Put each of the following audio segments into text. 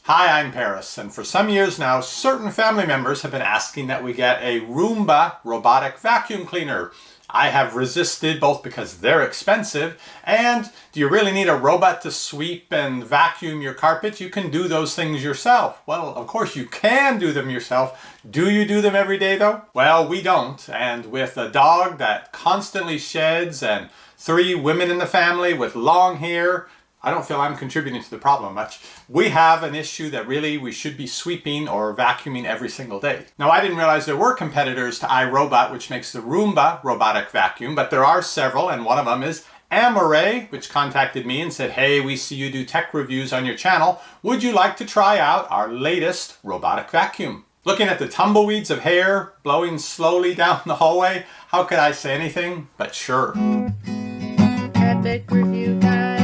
Hi, I'm Paris, and for some years now, certain family members have been asking that we get a Roomba robotic vacuum cleaner. I have resisted both because they're expensive, and do you really need a robot to sweep and vacuum your carpet? You can do those things yourself. Well, of course you can do them yourself. Do you do them every day though? Well, we don't, and with a dog that constantly sheds and 3 women in the family with long hair, I don't feel I'm contributing to the problem much. We have an issue that really we should be sweeping or vacuuming every single day. Now, I didn't realize there were competitors to iRobot, which makes the Roomba robotic vacuum, but there are several, and one of them is Amarey, which contacted me and said, hey, we see you do tech reviews on your channel. Would you like to try out our latest robotic vacuum? Looking at the tumbleweeds of hair blowing slowly down the hallway, how could I say anything but sure? Epic Review Guys.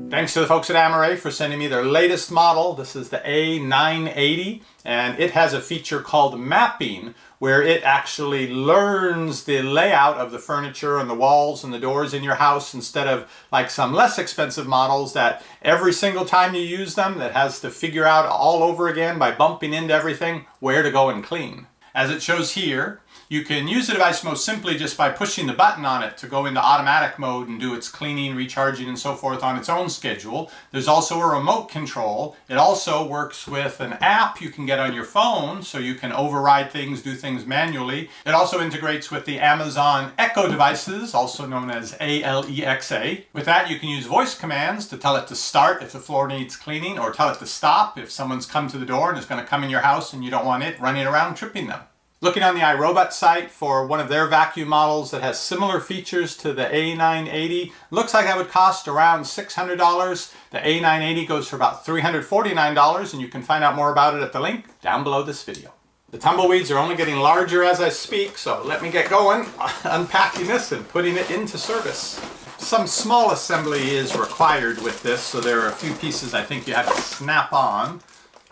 Thanks to the folks at Amarey for sending me their latest model. This is the A980, and it has a feature called mapping, where it actually learns the layout of the furniture and the walls and the doors in your house, instead of like some less expensive models that every single time you use them, that has to figure out all over again by bumping into everything where to go and clean. As it shows here, you can use the device most simply just by pushing the button on it to go into automatic mode and do its cleaning, recharging, and so forth on its own schedule. There's also a remote control. It also works with an app you can get on your phone, so you can override things, do things manually. It also integrates with the Amazon Echo devices, also known as Alexa. With that, you can use voice commands to tell it to start if the floor needs cleaning, or tell it to stop if someone's come to the door and is going to come in your house and you don't want it running around tripping them. Looking on the iRobot site for one of their vacuum models that has similar features to the A980, looks like that would cost around $600. The A980 goes for about $349, and you can find out more about it at the link down below this video. The tumbleweeds are only getting larger as I speak, so let me get going, unpacking this and putting it into service. Some small assembly is required with this, so there are a few pieces I think you have to snap on.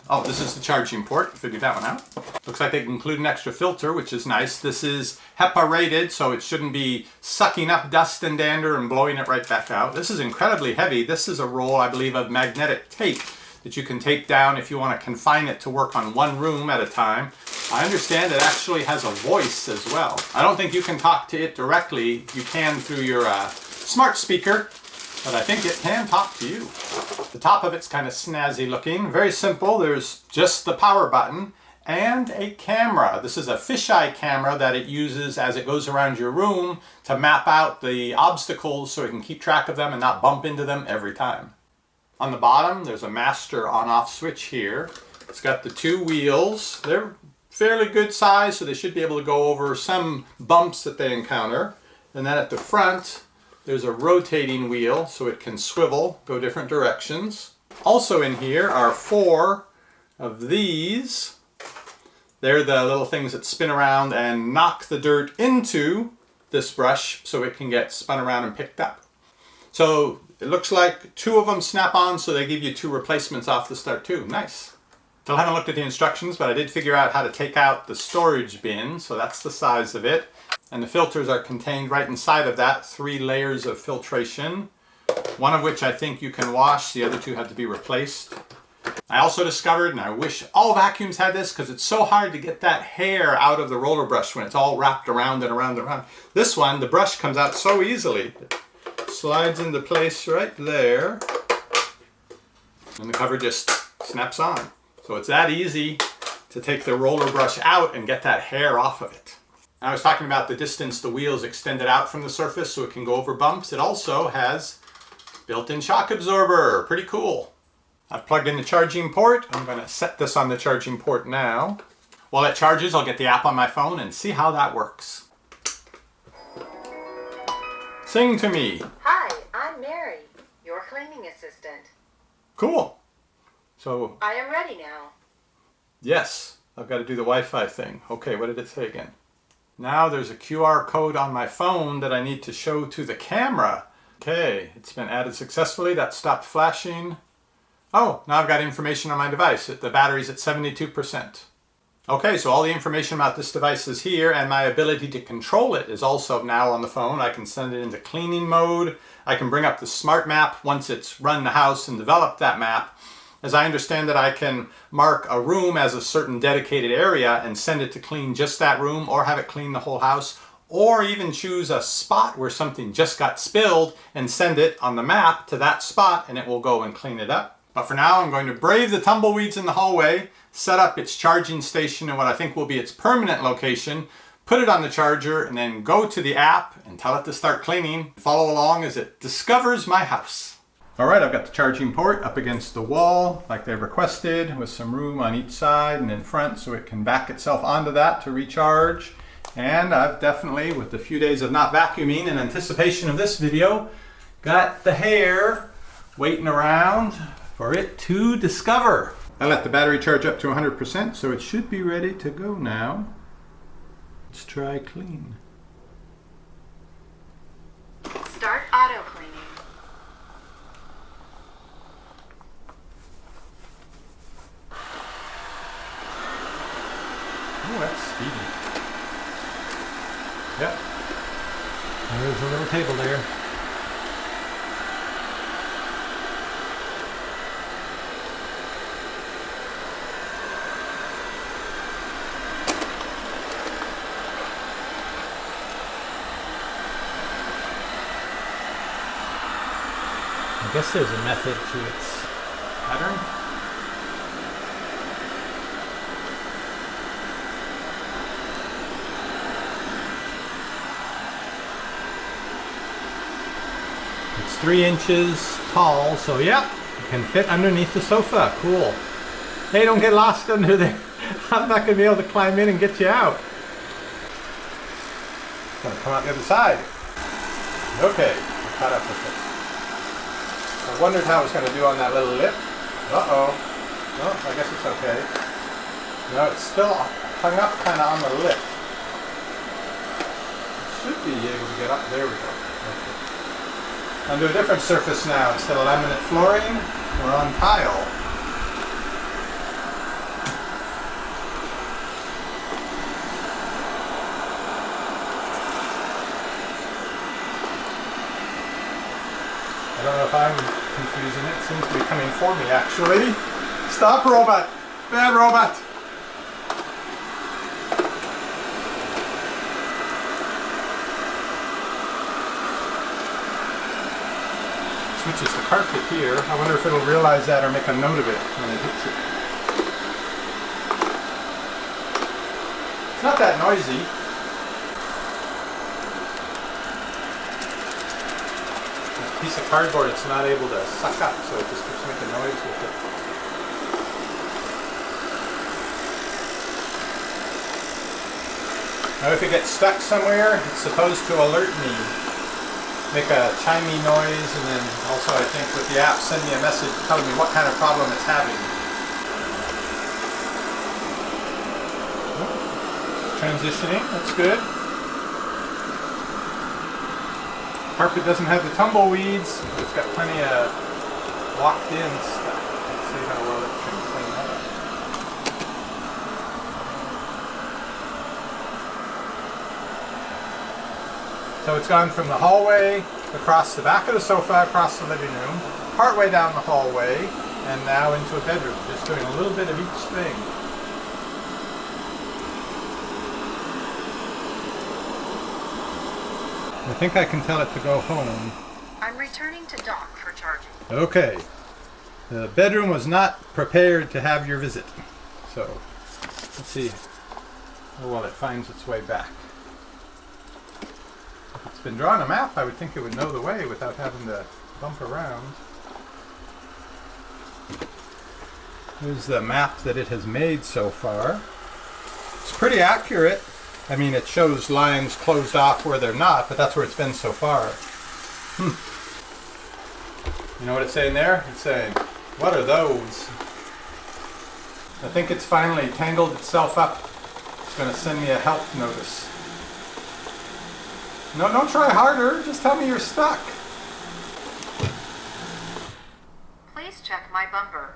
Oh, this is the charging port. Figured that one out. Looks like they include an extra filter, which is nice. This is HEPA rated, so it shouldn't be sucking up dust and dander and blowing it right back out. This is incredibly heavy. This is a roll, I believe, of magnetic tape that you can take down if you want to confine it to work on one room at a time. I understand it actually has a voice as well. I don't think you can talk to it directly. You can through your smart speaker, but I think it can talk to you. The top of it's kind of snazzy looking. Very simple. There's just the power button and a camera. This is a fisheye camera that it uses as it goes around your room to map out the obstacles so it can keep track of them and not bump into them every time. On the bottom, there's a master on-off switch here. It's got the 2 wheels. They're fairly good size, so they should be able to go over some bumps that they encounter. And then at the front, there's a rotating wheel so it can swivel, go different directions. Also in here are 4 of these. They're the little things that spin around and knock the dirt into this brush so it can get spun around and picked up. So it looks like 2 of them snap on, so they give you 2 replacements off the start too. Nice. Still haven't looked at the instructions, but I did figure out how to take out the storage bin, so that's the size of it. And the filters are contained right inside of that, 3 layers of filtration, one of which I think you can wash, the other 2 have to be replaced. I also discovered, and I wish all vacuums had this, because it's so hard to get that hair out of the roller brush when it's all wrapped around and around and around. This one, the brush comes out so easily. It slides into place right there, and the cover just snaps on. So it's that easy to take the roller brush out and get that hair off of it. I was talking about the distance the wheels extended out from the surface so it can go over bumps. It also has built-in shock absorber. Pretty cool. I've plugged in the charging port. I'm going to set this on the charging port now. While it charges, I'll get the app on my phone and see how that works. Sing to me. Hi, I'm Mary, your cleaning assistant. Cool. So, I am ready now. yes, I've got to do the Wi-Fi thing. Okay, what did it say again? Now there's a QR code on my phone that I need to show to the camera. Okay, it's been added successfully. That stopped flashing. Oh, now I've got information on my device. The battery's at 72%. Okay, so all the information about this device is here, and my ability to control it is also now on the phone. I can send it into cleaning mode. I can bring up the smart map once it's run the house and developed that map. As I understand it, I can mark a room as a certain dedicated area and send it to clean just that room, or have it clean the whole house, or even choose a spot where something just got spilled and send it on the map to that spot and it will go and clean it up. But for now, I'm going to brave the tumbleweeds in the hallway, set up its charging station in what I think will be its permanent location, put it on the charger, and then go to the app and tell it to start cleaning. Follow along as it discovers my house. All right, I've got the charging port up against the wall like they requested, with some room on each side and in front so it can back itself onto that to recharge. And I've definitely, with the few days of not vacuuming in anticipation of this video, got the hair waiting around for it to discover. I let the battery charge up to 100%, so it should be ready to go now. Let's try clean. Start auto cleaning. Oh, that's speedy. Yep. There's a little table there. I guess there's a method to its pattern. It's 3 inches tall, so yeah, it can fit underneath the sofa. Cool. Hey, don't get lost under there. I'm not going to be able to climb in and get you out. It's going to come out the other side. Okay, I caught up with it. I wondered how it was going to do on that little lip. Uh-oh. Oh, I guess it's okay. No, it's still hung up kind of on the lip. It should be able to get up. There we go. Okay. Onto a different surface now. Instead of laminate flooring, we're on tile. I don't know if I'm confusing it. It seems to be coming for me, actually. Stop, robot! Bad robot! Switches the carpet here. I wonder if it'll realize that or make a note of it when it hits it. It's not that noisy. Piece of cardboard it's not able to suck up, so it just keeps making noise with it. Now if it gets stuck somewhere, it's supposed to alert me, make a chimey noise, and then also I think with the app send me a message telling me what kind of problem it's having. Transitioning, that's good. Carpet doesn't have the tumbleweeds, but it's got plenty of locked in stuff. Let's see how well it can clean that up. So it's gone from the hallway, across the back of the sofa, across the living room, partway down the hallway, and now into a bedroom, just doing a little bit of each thing. I think I can tell it to go home. I'm returning to dock for charging. Okay. The bedroom was not prepared to have your visit. So, let's see how well it finds its way back. If it's been drawn a map, I would think it would know the way without having to bump around. Here's the map that it has made so far. It's pretty accurate. I mean, it shows lines closed off where they're not, but that's where it's been so far. You know what it's saying there? It's saying, what are those? I think it's finally tangled itself up. It's going to send me a help notice. No, don't try harder. Just tell me you're stuck. Please check my bumper.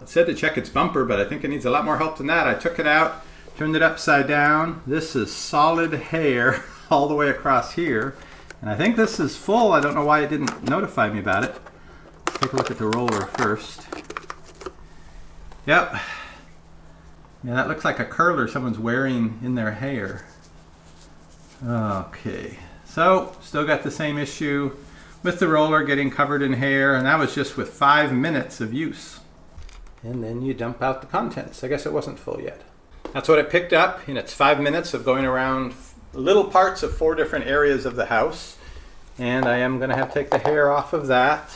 It said to check its bumper, but I think it needs a lot more help than that. I took it out, turned it upside down. This is solid hair all the way across here. And I think this is full. I don't know why it didn't notify me about it. Let's take a look at the roller first. Yep. Yeah, that looks like a curler someone's wearing in their hair. Okay, so still got the same issue with the roller getting covered in hair, and that was just with 5 minutes of use. And then you dump out the contents. I guess it wasn't full yet. That's what it picked up in its 5 minutes of going around little parts of 4 different areas of the house. And I am going to have to take the hair off of that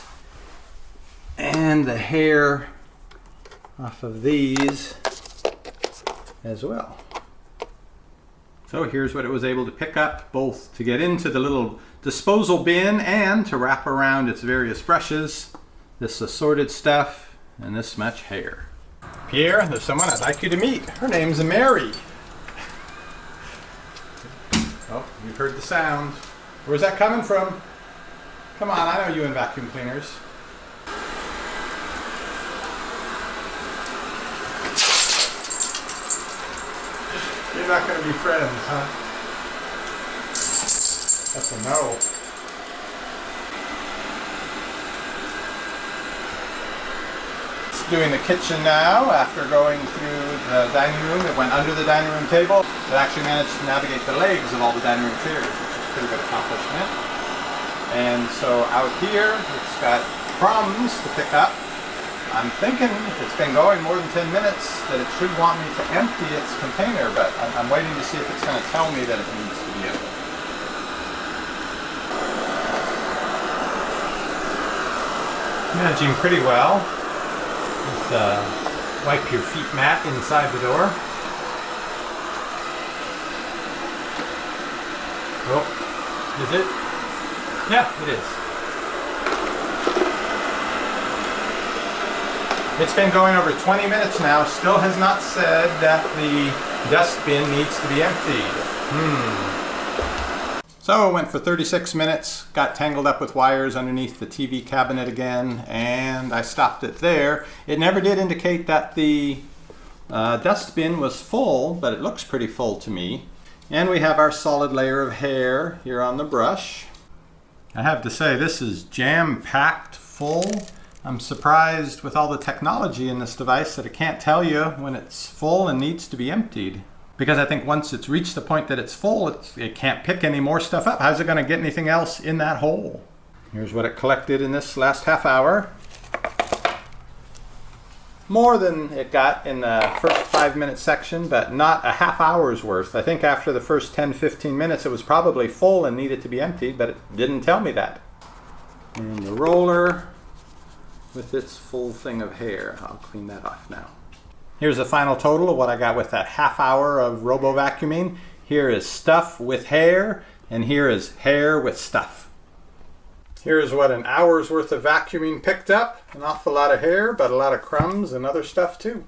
and the hair off of these as well. So here's what it was able to pick up, both to get into the little disposal bin and to wrap around its various brushes, this assorted stuff, and this much hair. Pierre, there's someone I'd like you to meet. Her name's Amarey. Oh, you've heard the sound. Where's that coming from? Come on, I know you in vacuum cleaners. You're not going to be friends, huh? That's a no. It's doing the kitchen now. After going through the dining room, it went under the dining room table. It actually managed to navigate the legs of all the dining room chairs, which is a pretty good accomplishment. And so out here, it's got crumbs to pick up. I'm thinking if it's been going more than 10 minutes that it should want me to empty its container, but I'm waiting to see if it's going to tell me that it needs to be empty. Managing pretty well. Just wipe your feet mat inside the door. Oh, is it? Yeah, it is. It's been going over 20 minutes now, still has not said that the dustbin needs to be emptied. So it went for 36 minutes, got tangled up with wires underneath the TV cabinet again, and I stopped it there. It never did indicate that the dustbin was full, but it looks pretty full to me. And we have our solid layer of hair here on the brush. I have to say, this is jam-packed full. I'm surprised with all the technology in this device that it can't tell you when it's full and needs to be emptied. Because I think once it's reached the point that it's full, it can't pick any more stuff up. How's it going to get anything else in that hole? Here's what it collected in this last half hour. More than it got in the first 5-minute section, but not a half hour's worth. I think after the first 10-15 minutes it was probably full and needed to be emptied, but it didn't tell me that. And the roller with its full thing of hair. I'll clean that off now. Here's the final total of what I got with that half hour of robo vacuuming. Here is stuff with hair, and here is hair with stuff. Here's what an hour's worth of vacuuming picked up. An awful lot of hair, but a lot of crumbs and other stuff too.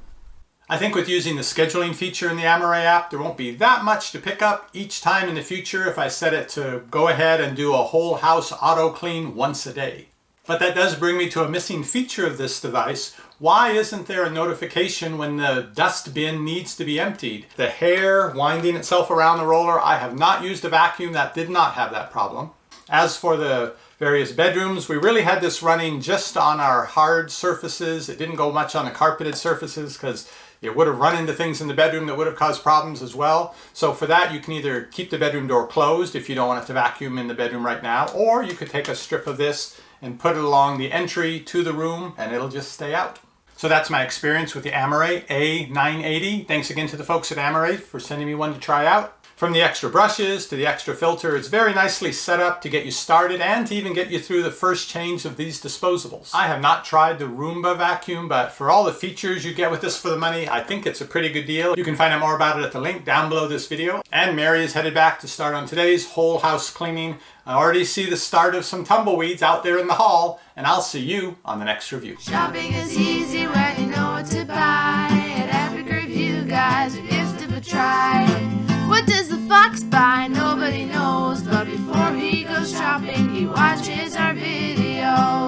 I think with using the scheduling feature in the Amarey app, there won't be that much to pick up each time in the future if I set it to go ahead and do a whole house auto clean once a day. But that does bring me to a missing feature of this device. Why isn't there a notification when the dust bin needs to be emptied? The hair winding itself around the roller, I have not used a vacuum that did not have that problem. As for the various bedrooms, we really had this running just on our hard surfaces. It didn't go much on the carpeted surfaces because it would have run into things in the bedroom that would have caused problems as well. So for that, you can either keep the bedroom door closed if you don't want it to vacuum in the bedroom right now, or you could take a strip of this and put it along the entry to the room and it'll just stay out. So that's my experience with the Amarey A980. Thanks again to the folks at Amarey for sending me one to try out. From the extra brushes to the extra filter, it's very nicely set up to get you started and to even get you through the first change of these disposables. I have not tried the Roomba vacuum, but for all the features you get with this for the money, I think it's a pretty good deal. You can find out more about it at the link down below this video. And Mary is headed back to start on today's whole house cleaning. I already see the start of some tumbleweeds out there in the hall, and I'll see you on the next review. Shopping is easy when you know what to buy. At EpicReviewGuys, we give it a try. What does the fox buy? Nobody knows, but before he goes shopping, he watches our videos.